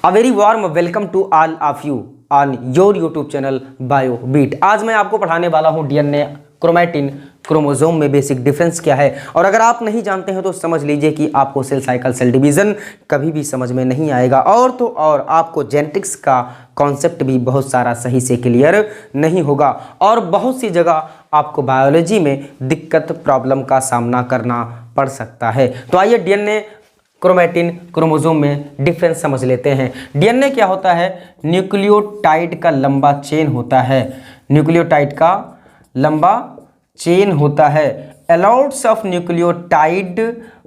A very warm welcome to all of you on your YouTube channel BioBeat। आज मैं आपको पढ़ाने वाला हूँ डीएनए, क्रोमैटिन, क्रोमोसोम में बेसिक डिफरेंस क्या है। और अगर आप नहीं जानते हैं तो समझ लीजिए कि आपको सेल साइकिल, सेल डिवीज़न कभी भी समझ में नहीं आएगा। और तो और आपको जेनेटिक्स का कॉन्सेप्ट भी बहुत सारा सही से क्लियर नहीं होगा और बहुत सी जगह आपको बायोलॉजी में दिक्कत, प्रॉब्लम का सामना करना पड़ सकता है। तो आइए डीएनए, क्रोमैटिन, क्रोमोसोम में डिफरेंस समझ लेते हैं। डीएनए क्या होता है? न्यूक्लियोटाइड का लंबा चेन होता है। न्यूक्लियोटाइड का लंबा चेन होता है। A lots of nucleotide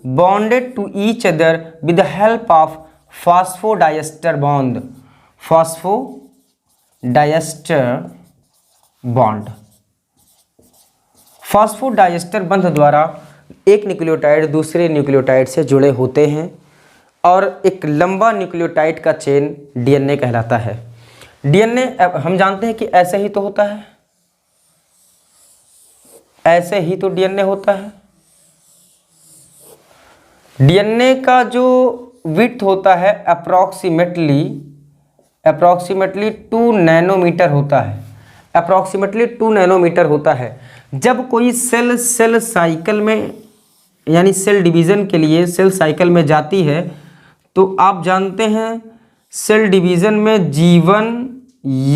bonded to each other with the help of phosphodiester bond. Phosphodiester bond, phosphodiester बंध द्वारा एक न्यूक्लियोटाइड दूसरे न्यूक्लियोटाइड से जुड़े होते हैं और एक लंबा न्यूक्लियोटाइड का चेन डीएनए कहलाता है। डीएनए हम जानते हैं कि ऐसे ही तो होता है, ऐसे ही तो डीएनए होता है। डीएनए का जो विड्थ होता है अप्रॉक्सीमेटली 2 नैनोमीटर होता है। अप्रॉक्सीमेटली 2 नैनोमीटर होता है। जब कोई सेल साइकिल में यानी सेल डिवीज़न के लिए सेल साइकिल में जाती है तो आप जानते हैं सेल डिवीज़न में G1,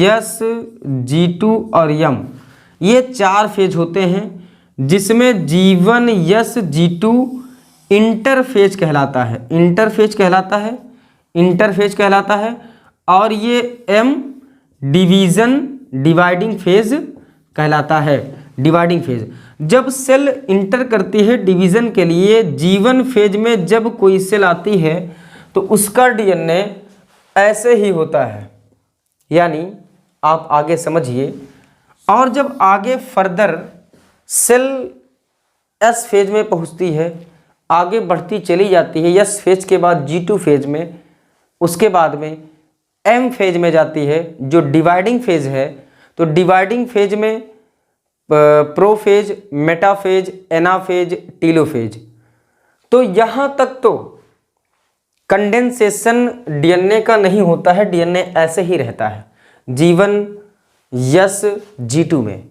S, G2 और M ये 4 फेज होते हैं, जिसमें G1, S, G2 इंटरफेज कहलाता है। इंटरफेज कहलाता है और ये M डिवाइडिंग फेज कहलाता है। डिवाइडिंग फेज जब सेल इंटर करती है डिवीज़न के लिए G1 फेज में जब कोई सेल आती है तो उसका डीएनए ऐसे ही होता है, यानी आप आगे समझिए। और जब आगे फर्दर सेल S फेज में पहुंचती है, आगे बढ़ती चली जाती है S फेज के बाद G2 फेज में, उसके बाद में M फेज में जाती है जो डिवाइडिंग फेज है। तो डिवाइडिंग फेज में प्रोफेज, मेटाफेज, एनाफेज, टीलोफेज। तो यहाँ तक तो कंडेंसेशन डीएनए का नहीं होता है, डीएनए ऐसे ही रहता है G1, S, G2 में।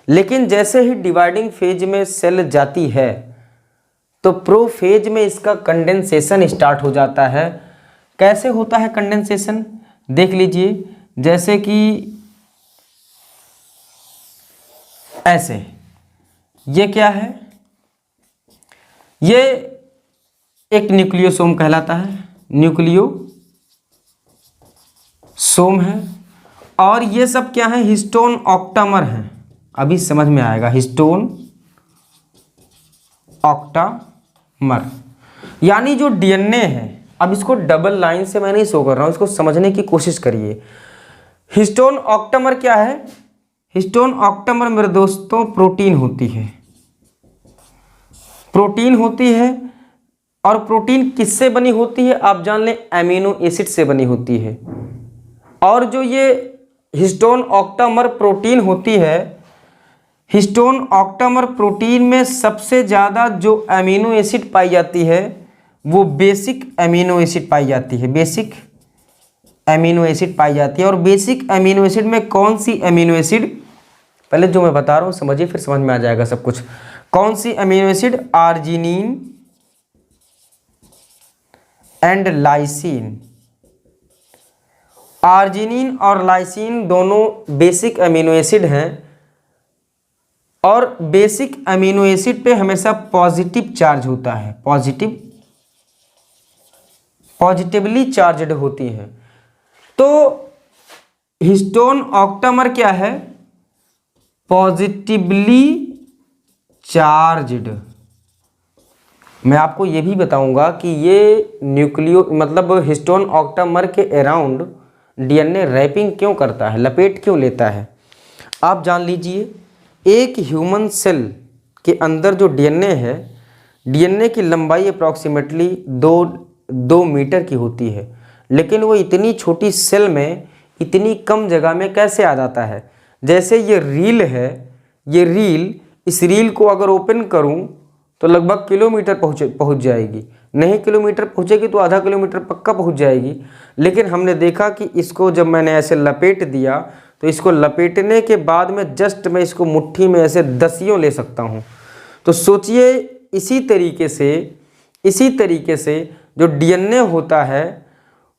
लेकिन जैसे ही डिवाइडिंग फेज में सेल जाती है तो प्रोफेज में इसका कंडेंसेशन स्टार्ट हो जाता है। कैसे होता है कंडेंसेशन देख लीजिए, जैसे कि ऐसे। ये क्या है? ये एक न्यूक्लियोसोम कहलाता है, न्यूक्लियोसोम है। और ये सब क्या है? हिस्टोन ऑक्टामर है। अभी समझ में आएगा, हिस्टोन ऑक्टामर यानी जो डीएनए है। अब इसको डबल लाइन से मैं नहीं शो कर रहा हूं, इसको समझने की कोशिश करिए। हिस्टोन ऑक्टामर क्या है? हिस्टोन ऑक्टामर मेरे दोस्तों प्रोटीन होती है। प्रोटीन होती है और प्रोटीन किससे बनी होती है आप जान लें, एमिनो एसिड से बनी होती है। और जो ये हिस्टोन ऑक्टामर प्रोटीन होती है, हिस्टोन ऑक्टामर प्रोटीन में सबसे ज़्यादा जो एमिनो एसिड पाई जाती है वो बेसिक एमिनो एसिड पाई जाती है। बेसिक एमिनो एसिड पाई जाती है। और बेसिक एमिनो एसिड में कौन सी एमिनो एसिड, पहले जो मैं बता रहा हूँ समझिए, फिर समझ में आ जाएगा सब कुछ। कौन सी amino acid? Arginine and lysine. Arginine और लाइसिन दोनों बेसिक एमिनो एसिड हैं और बेसिक एमिनो एसिड पे हमेशा पॉजिटिव चार्ज होता है। पॉजिटिवली चार्ज्ड होती है। तो हिस्टोन ऑक्टामर क्या है? Positively charged. मैं आपको ये भी बताऊंगा कि ये हिस्टोन ऑक्टामर के अराउंड डीएनए रैपिंग क्यों करता है, लपेट क्यों लेता है। आप जान लीजिए, एक ह्यूमन सेल के अंदर जो डीएनए है, डीएनए की लंबाई अप्रॉक्सीमेटली 2 मीटर की होती है। लेकिन वो इतनी छोटी सेल में इतनी कम जगह में कैसे आ जाता है? जैसे ये रील है, ये रील, इस रील को अगर ओपन करूं तो लगभग किलोमीटर पहुंच जाएगी। नहीं किलोमीटर पहुँचेगी तो आधा किलोमीटर पक्का पहुँच जाएगी। लेकिन हमने देखा कि इसको जब मैंने ऐसे लपेट दिया तो इसको लपेटने के बाद में जस्ट मैं इसको मुट्ठी में ऐसे दसियों ले सकता हूँ। तो सोचिए इसी तरीके से जो डीएनए होता है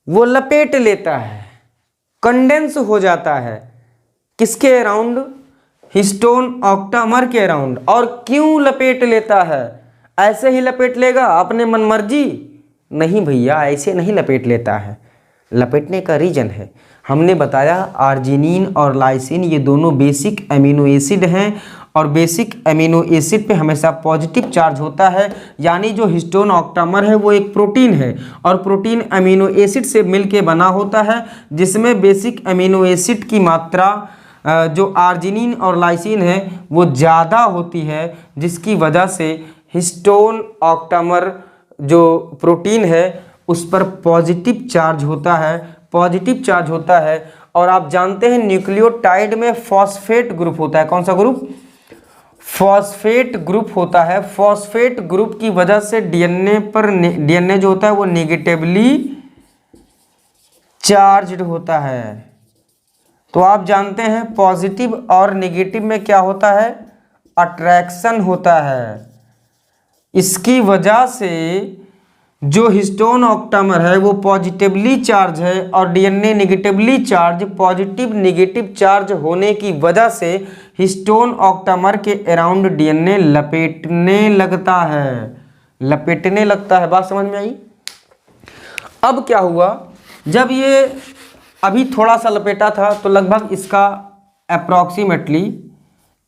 वो लपेट लेता है, कंडेंस हो जाता है किसके अराउंड, हिस्टोन ऑक्टामर के अराउंड। और क्यों लपेट लेता है? ऐसे ही लपेट लेगा अपने मनमर्जी? नहीं भैया, ऐसे नहीं लपेट लेता है। लपेटने का रीजन है, हमने बताया आर्जिनिन और लाइसिन ये दोनों बेसिक अमीनो एसिड हैं और बेसिक अमीनो एसिड पे हमेशा पॉजिटिव चार्ज होता है। यानी जो हिस्टोन ऑक्टामर है वो एक प्रोटीन है और प्रोटीन अमीनो एसिड से मिलके बना होता है, जिसमें बेसिक अमीनो एसिड की मात्रा जो आर्जिनिन और लाइसिन है वो ज़्यादा होती है, जिसकी वजह से हिस्टोन ऑक्टामर जो प्रोटीन है उस पर पॉजिटिव चार्ज होता है। और आप जानते हैं न्यूक्लियोटाइड में फॉस्फेट ग्रुप होता है। कौन सा ग्रुप? फॉस्फेट ग्रुप होता है। फॉस्फेट ग्रुप की वजह से डीएनए जो होता है वो नेगेटिवली चार्ज्ड होता है। तो आप जानते हैं पॉजिटिव और नेगेटिव में क्या होता है? अट्रैक्शन होता है। इसकी वजह से जो हिस्टोन ऑक्टामर है वो पॉजिटिवली चार्ज है और DNA negatively charge. Positive negative charge होने की वजह से हिस्टोन ऑक्टामर के अराउंड डीएनए लपेटने लगता है। बात समझ में आई? अब क्या हुआ, जब ये अभी थोड़ा सा लपेटा था तो लगभग इसका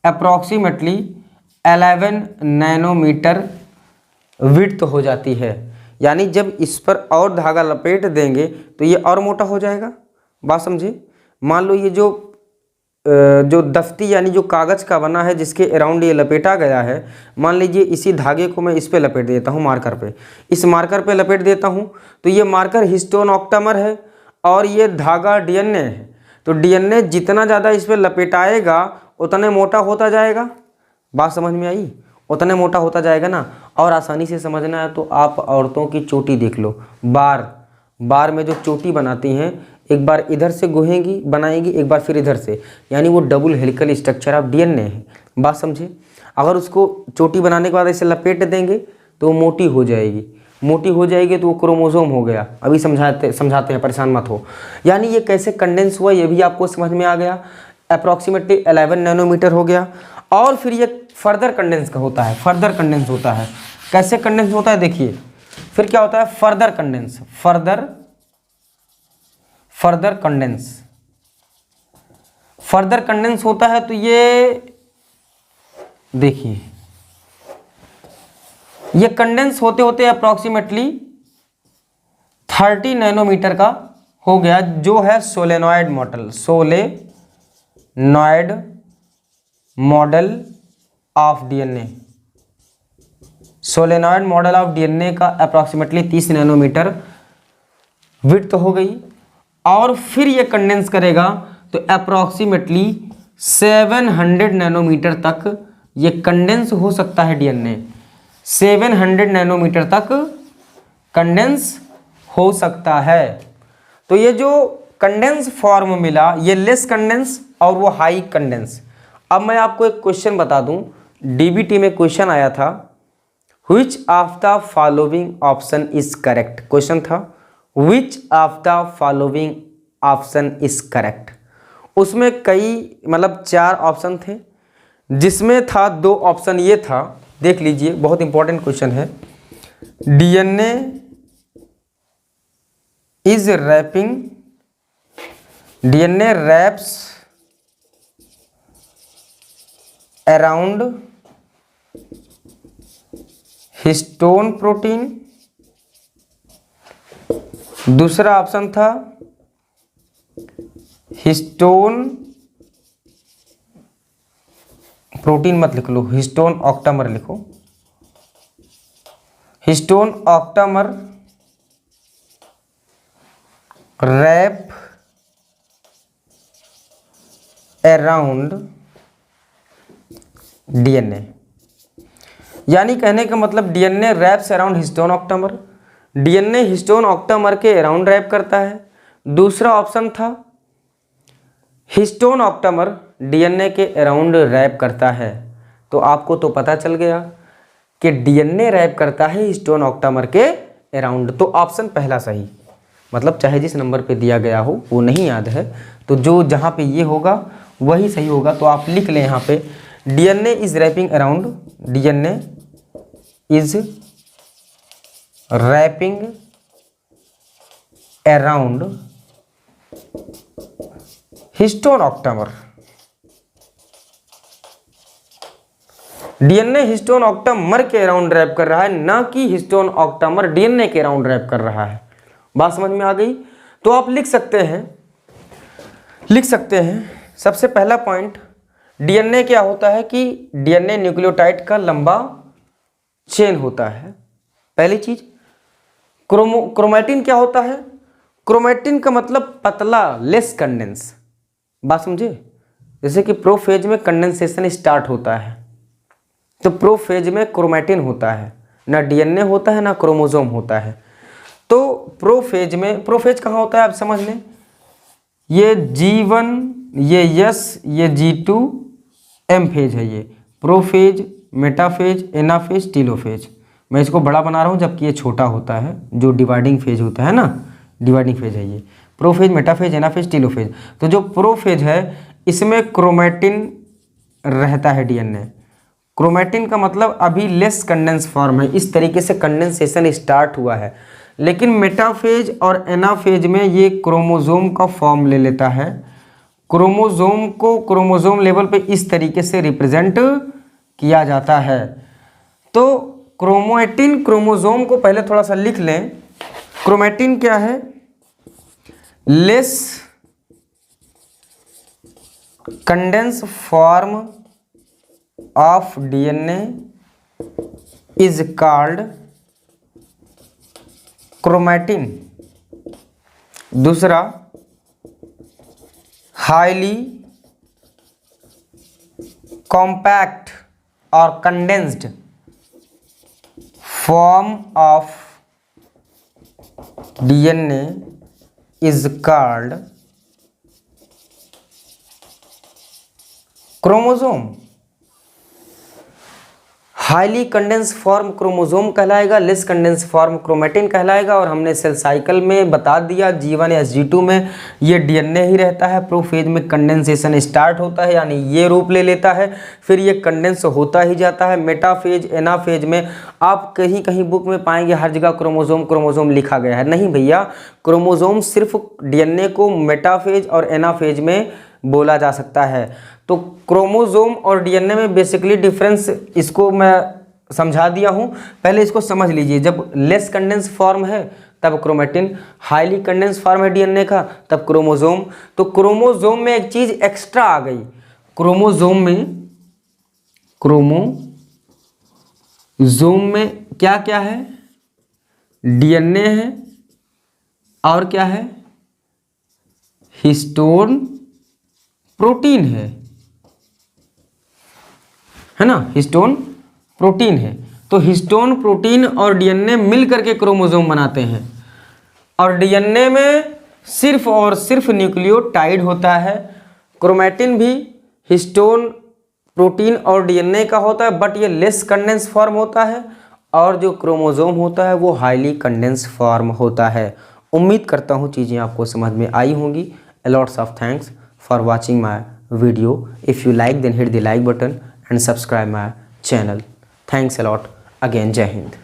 अप्रॉक्सीमेटली 11 नैनोमीटर विड्थ हो जाती है। यानी जब इस पर और धागा लपेट देंगे तो ये और मोटा हो जाएगा। बात समझे? मान लो ये जो दफ्ती यानी जो कागज़ का बना है जिसके अराउंड ये लपेटा गया है, मान लीजिए इसी धागे को मैं इस पे लपेट देता हूँ, मार्कर पे, इस मार्कर पे लपेट देता हूँ तो ये मार्कर हिस्टोन ऑक्टामर है और ये धागा डीएनए है। तो डीएनए जितना ज़्यादा इस पर लपेटाएगा उतने मोटा होता जाएगा। बात समझ में आई? उतने मोटा होता जाएगा ना। और आसानी से समझना है तो आप औरतों की चोटी देख लो, बार में जो चोटी बनाती हैं, एक बार इधर से बनाएगी, एक बार फिर इधर से, यानी वो double helical structure of DNA है। बात समझे? अगर उसको चोटी बनाने के बाद ऐसे लपेट देंगे तो वो मोटी हो जाएगी तो वो क्रोमोसोम हो गया। अभी समझाते हैं, परेशान मत हो। यानी ये कैसे कंडेंस हुआ ये भी आपको समझ में आ गया। अप्रॉक्सीमेटली 11 नैनोमीटर हो गया। और फिर ये फर्दर कंडेंस होता है। कैसे कंडेंस होता है देखिए, फिर क्या होता है? फर्दर कंडेंस होता है। तो ये देखिए, ये कंडेंस होते होते अप्रॉक्सीमेटली 30 नैनोमीटर का हो गया, जो है solenoid model of DNA. Solenoid model of DNA का अप्रॉक्सीमेटली 30 नैनोमीटर विड्थ हो गई। और फिर ये कंडेंस करेगा तो अप्रॉक्सीमेटली 700 नैनोमीटर तक ये कंडेंस हो सकता है डीएनए। 700 नैनोमीटर तक कंडेंस हो सकता है। तो ये जो कंडेंस फॉर्म मिला, ये लेस कंडेंस और वो हाई कंडेंस। अब मैं आपको एक क्वेश्चन बता दूं, डीबीटी में क्वेश्चन आया था, which of the following option is correct. Question था which of the following option is correct. उसमें मतलब 4 ऑप्शन थे, जिसमें था 2 ऑप्शन ये था, देख लीजिए, बहुत इंपॉर्टेंट क्वेश्चन है। DNA is wrapping, DNA wraps around histone protein. दूसरा ऑप्शन था हिस्टोन प्रोटीन मत लिख लो, हिस्टोन ऑक्टामर लिखो। Histone octamer wrap around DNA. यानी कहने का मतलब DNA wraps around histone octamer, DNA histone octamer के अराउंड रैप करता है। दूसरा ऑप्शन था हिस्टोन ऑक्टामर डीएनए के अराउंड रैप करता है। तो आपको तो पता चल गया कि डीएनए रैप करता है हिस्टोन ऑक्टामर के अराउंड। तो ऑप्शन पहला सही, मतलब चाहे जिस नंबर पे दिया गया हो वो नहीं याद है, तो जो जहाँ पे ये होगा वही सही होगा। तो आप लिख लें यहाँ पे DNA is wrapping around, DNA is wrapping around histone octamer. DNA histone octamer के अराउंड रैप कर रहा है, ना कि हिस्टोन ऑक्टामर डीएनए के अराउंड रैप कर रहा है। बात समझ में आ गई? तो आप लिख सकते हैं सबसे पहला पॉइंट, डीएनए क्या होता है कि डीएनए न्यूक्लियोटाइड का लंबा चेन होता है। पहली चीज, क्रोमैटिन क्या होता है? क्रोमैटिन का मतलब पतला, लेस कंडेंस। बात समझे? जैसे कि प्रोफेज में कंडेंसेशन स्टार्ट होता है, तो प्रोफेज में क्रोमैटिन होता है, ना डीएनए होता है ना क्रोमोसोम होता है। तो प्रोफेज में, प्रोफेज कहाँ होता है आप समझ लें, ये G1, ये S, ये G2, M फेज है। ये प्रोफेज, मेटाफेज, एनाफेज, टीलोफेज। मैं इसको बड़ा बना रहा हूँ जबकि ये छोटा होता है, जो डिवाइडिंग फेज होता है ना, डिवाइडिंग फेज है ये। Prophase, metaphase, anaphase, telophase. तो जो प्रोफेज है इसमें क्रोमैटिन रहता है डीएनए। क्रोमैटिन का मतलब अभी लेस कंडेंस फॉर्म है, इस तरीके से कंडेंसेशन स्टार्ट हुआ है। लेकिन मेटाफेज और एनाफेज में ये क्रोमोसोम का फॉर्म ले लेता है। क्रोमोसोम को क्रोमोसोम लेवल पे इस तरीके से रिप्रेजेंट किया जाता है। तो क्रोमैटिन, क्रोमोसोम को पहले थोड़ा सा लिख लें। क्रोमैटिन क्या है? Less condense form of DNA is called chromatin. दूसरा, हाईली कॉम्पैक्ट और condensed form of DNA is called chromosome. Highly condense form chromosome कहलाएगा, लेस कंडेंस फॉर्म क्रोमैटिन कहलाएगा। और हमने सेल साइकिल में बता दिया G1 या G2 में ये डीएनए ही रहता है। प्रोफेज में कंडेंसेशन स्टार्ट होता है, यानी ये रूप ले लेता है, फिर ये कंडेंस होता ही जाता है। मेटाफेज, एनाफेज में आप कहीं कहीं बुक में पाएंगे हर जगह क्रोमोसोम क्रोमोसोम लिखा गया है। नहीं भैया, क्रोमोसोम सिर्फ डीएनए को मेटाफेज और एनाफेज में बोला जा सकता है। तो क्रोमोसोम और डीएनए में बेसिकली डिफरेंस इसको मैं समझा दिया हूं, पहले इसको समझ लीजिए। जब लेस कंडेंस फॉर्म है तब क्रोमैटिन, हाईली कंडेंस फॉर्म है डीएनए का तब क्रोमोसोम। तो क्रोमोसोम में एक चीज एक्स्ट्रा आ गई। क्रोमोसोम में क्या क्या है? डीएनए है और क्या है? हिस्टोन प्रोटीन है ना, हिस्टोन प्रोटीन है। तो हिस्टोन प्रोटीन और डीएनए मिल करके क्रोमोसोम बनाते हैं। और डीएनए में सिर्फ और सिर्फ न्यूक्लियोटाइड होता है। क्रोमैटिन भी हिस्टोन प्रोटीन और डीएनए का होता है, बट ये लेस कंडेंस फॉर्म होता है। और जो क्रोमोसोम होता है वो हाईली कंडेंस फॉर्म होता है। उम्मीद करता हूँ चीज़ें आपको समझ में आई होंगी। Lots of thanks for watching my video. If you like, then hit the like button and subscribe my channel. Thanks a lot. Again, Jai Hind.